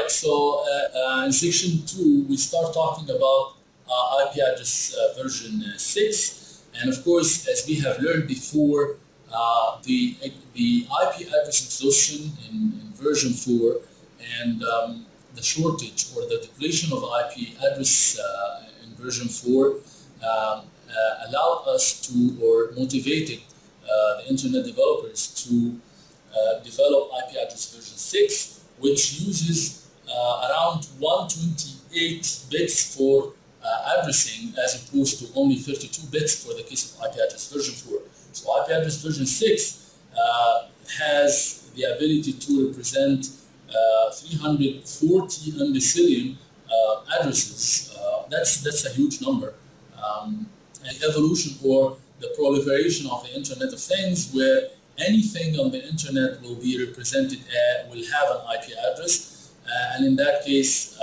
right, so in section 2, we start talking about IP address version 6. And of course, as we have learned before, the IP address exhaustion in version 4 and the shortage or the depletion of IP address in version 4 allowed us to, or motivated the internet developers to develop IP address version 6, which uses around 128 bits for addressing as opposed to only 32 bits for the case of IP address version 4. So IP address version 6 has the ability to represent 340 undecillion addresses. That's a huge number. And evolution or the proliferation of the Internet of Things, where anything on the internet will be represented, will have an IP address, and in that case,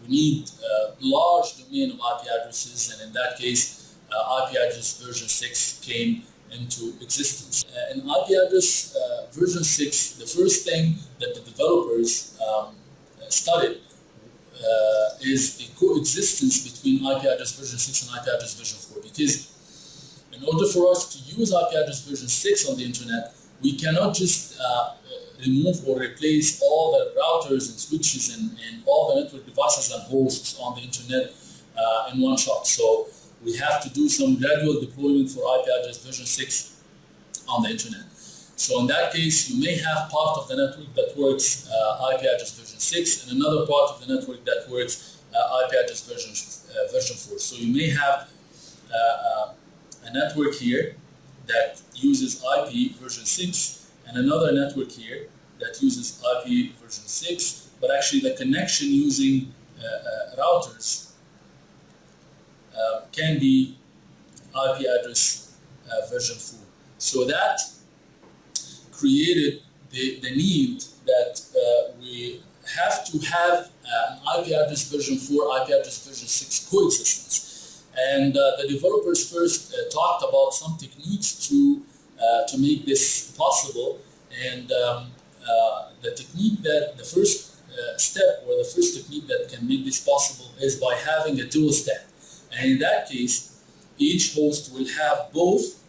we need a large domain of IP addresses, and in that case, IP address version 6 came into existence. In IP address version 6, the first thing that the developers studied is the coexistence between IP address version 6 and IP address version 4, because in order for us to use IP address version 6 on the internet, we cannot just remove or replace all the routers and switches and all the network devices and hosts on the internet in one shot. So we have to do some gradual deployment for IP address version 6 on the internet. So in that case, you may have part of the network that works IP address version 6 and another part of the network that works IP address version 4. So you may have a network here that uses IP version 6 and another network here that uses IP version 6, but actually the connection using routers can be IP address version 4. So that created the need that we have to have an IP address version 4, IP address version 6 coexistence. And the developers first talked about some techniques to make this possible. And the technique that the first step or the first technique that can make this possible is by having a dual stack. And in that case, each host will have both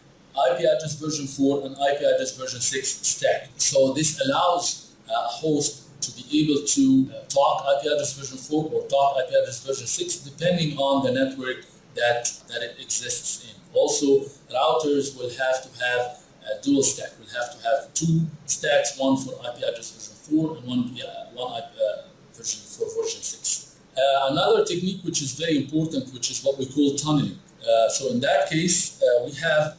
IP address version 4 and IP address version 6 stack. So this allows a host to be able to talk IP address version 4 or talk IP address version 6 depending on the network that it exists in. Also, routers will have to have a dual stack. We'll have to have two stacks, one for IP address version 4 and one IP version 4 version 6. Another technique which is very important, which is what we call tunneling. So in that case, we have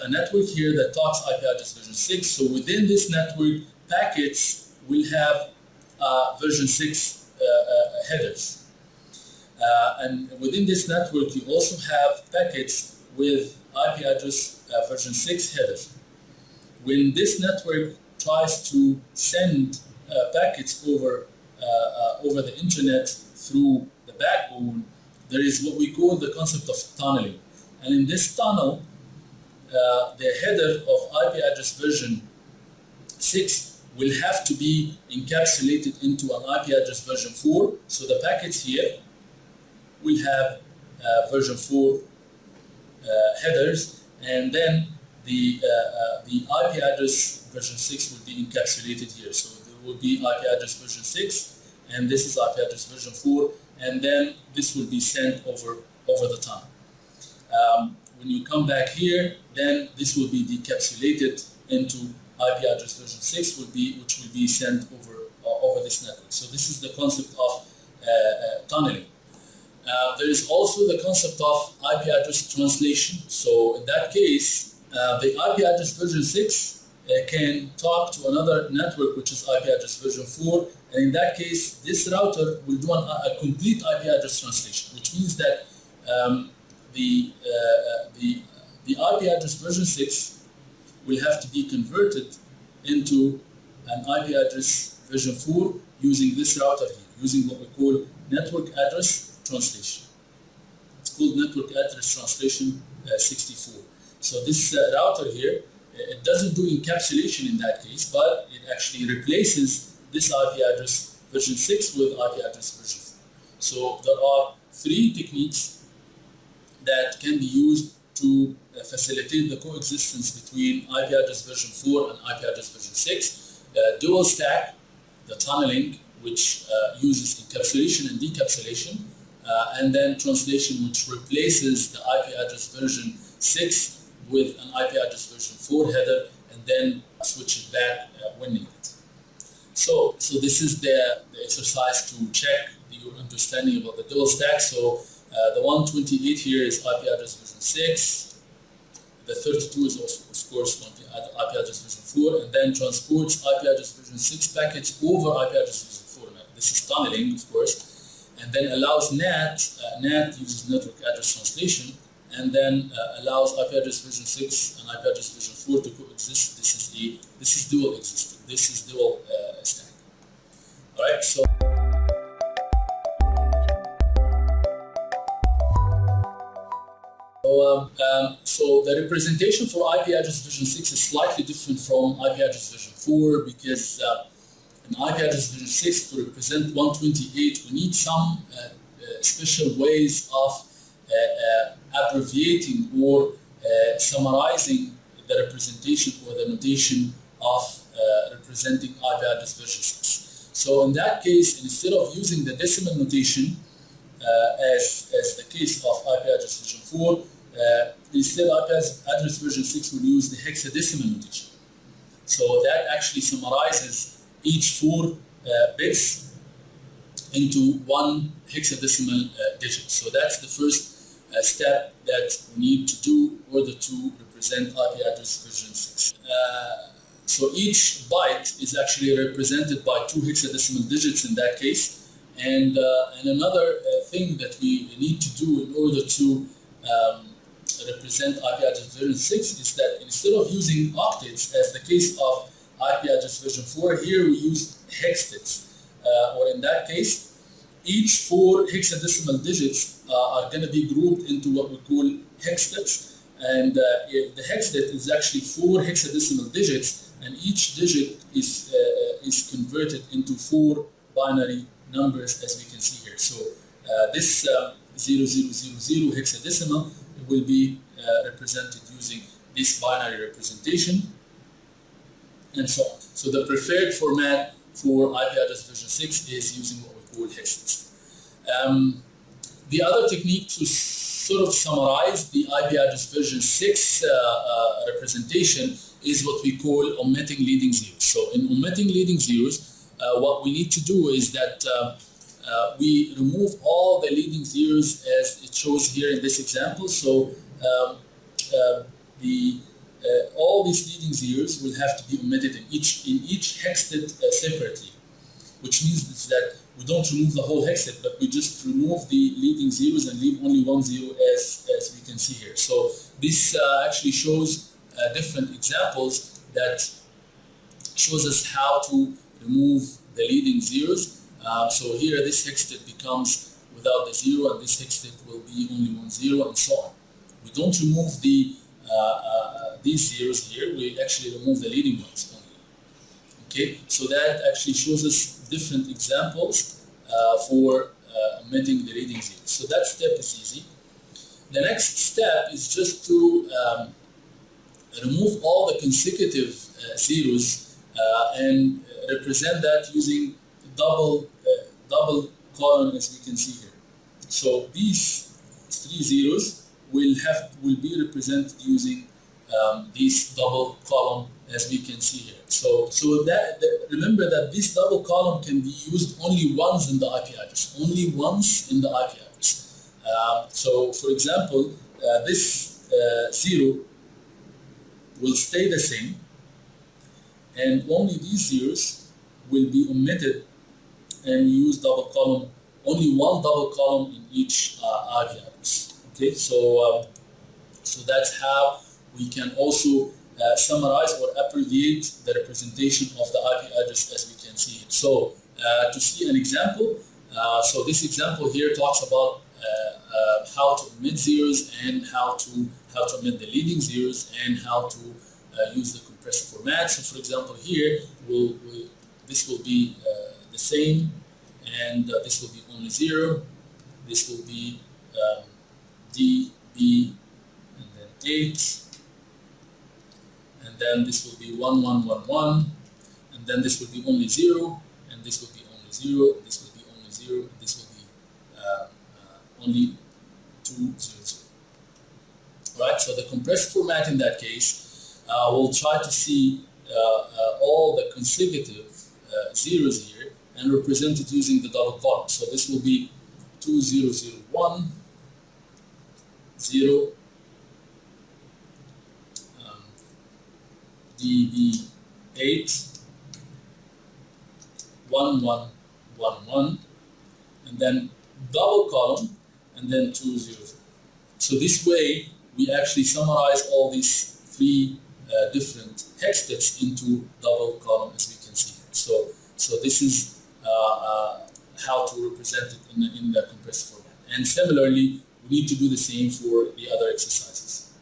a network here that talks IP address version 6. So within this network, packets will have version 6 headers. And within this network, you also have packets with IP address version 6 headers. When this network tries to send packets over the internet through the backbone, there is what we call the concept of tunneling. And in this tunnel, the header of IP address version 6 will have to be encapsulated into an IP address version 4. So the packets here will have version 4 headers, and then the IP address version 6 will be encapsulated here. So there will be IP address version 6, and this is IP address version 4, and then this will be sent over the tunnel. When you come back here, then this will be decapsulated into IP address version 6, which will be sent over this network. So this is the concept of tunneling. There is also the concept of IP address translation. So in that case, the IP address version 6 can talk to another network, which is IP address version 4. And in that case, this router will do a complete IP address translation, which means that the IP address version 6 will have to be converted into an IP address version 4 using this router here, using what we call network address translation. It's called network address translation 64. So this router here, it doesn't do encapsulation in that case, but it actually replaces this IP address version 6 with IP address version 4. So there are 3 techniques that can be used to facilitate the coexistence between IP address version 4 and IP address version 6. Dual stack, the tunneling, which uses encapsulation and decapsulation, and then translation, which replaces the IP address version 6 with an IP address version 4 header, and then switch it back when needed. So this is the exercise to check your understanding about the dual stack. So the 128 here is IP address version 6. The 32 is also, of course, IP address version 4, and then transports IP address version 6 packets over IP address version 4. This is tunneling, of course, and then allows NAT. NAT uses network address translation, and then allows IP address version 6 and IP address version 4 to coexist. This is dual existing. This is dual stack. All right, so. So the representation for IP address version 6 is slightly different from IP address version 4 because in IP address version 6 to represent 128 we need some special ways of abbreviating or summarizing the representation or the notation of representing IP address version 6. So in that case, instead of using the decimal notation as the case of IP address version 4, instead IP address version 6 will use the hexadecimal notation. So that actually summarizes each 4 bits into one hexadecimal digit. So that's the first step that we need to do in order to represent IP address version 6. So each byte is actually represented by 2 hexadecimal digits in that case. And another thing that we need to do in order to represent IP address version 6 is that instead of using octets as the case of IP address version 4, here we use hextets. Or in that case, each 4 hexadecimal digits are going to be grouped into what we call hextets. And the hextet is actually 4 hexadecimal digits, and each digit is converted into 4 binary numbers, as we can see here. So this 0000 hexadecimal will be represented using this binary representation, and so on. So the preferred format for IP address version 6 is using what we call hextets. The other technique to sort of summarize the IP address version 6 representation is what we call omitting leading zeros. So in omitting leading zeros, what we need to do is that we remove all the leading zeros as it shows here in this example. So all these leading zeros will have to be omitted in each hextet separately, which means that we don't remove the whole hextet, but we just remove the leading zeros and leave only 1 0 as we can see here. So this actually shows different examples that shows us how to remove the leading zeros. So here this hextet becomes without the 0, and this hextet will be only 1 0, and so on. We don't remove these zeros here, we actually remove the leading ones only. Okay, so that actually shows us different examples for omitting the leading zeros. So that step is easy. The next step is just to remove all the consecutive zeros and represent that using double column, as we can see here. So these 3 zeros will be represented using this double column, as we can see here. So remember that this double column can be used only once in the IP address, only once in the IP address. So for example, this 0 will stay the same, and only these zeros will be omitted, and use double column, only one double column in each IP address. Okay, so that's how we can also summarize or abbreviate the representation of the IP address, as we can see. So to see an example, so this example here talks about how to omit zeros and how to omit the leading zeros and how to use the compressor format. So for example here, this will be the same, and this will be only 0. This will be D, B, and then 8, and then this will be 1, 1, 1, 1, and then this will be only 0, and this will be only 0, this will be only 0, and this will be only 2, 0, 0. Right, so the compressed format in that case will try to see all the consecutive zeros here and represent it using the double column. So this will be 2, 0, 0, 1, 0, DB 8, 1, 1, 1, 1, and then double column, and then 2, 0, 0. So this way, we actually summarize all these 3 different hex bits into double column, as we can see here. So this is how to represent it in the compressed format. And similarly, we need to do the same for the other exercises.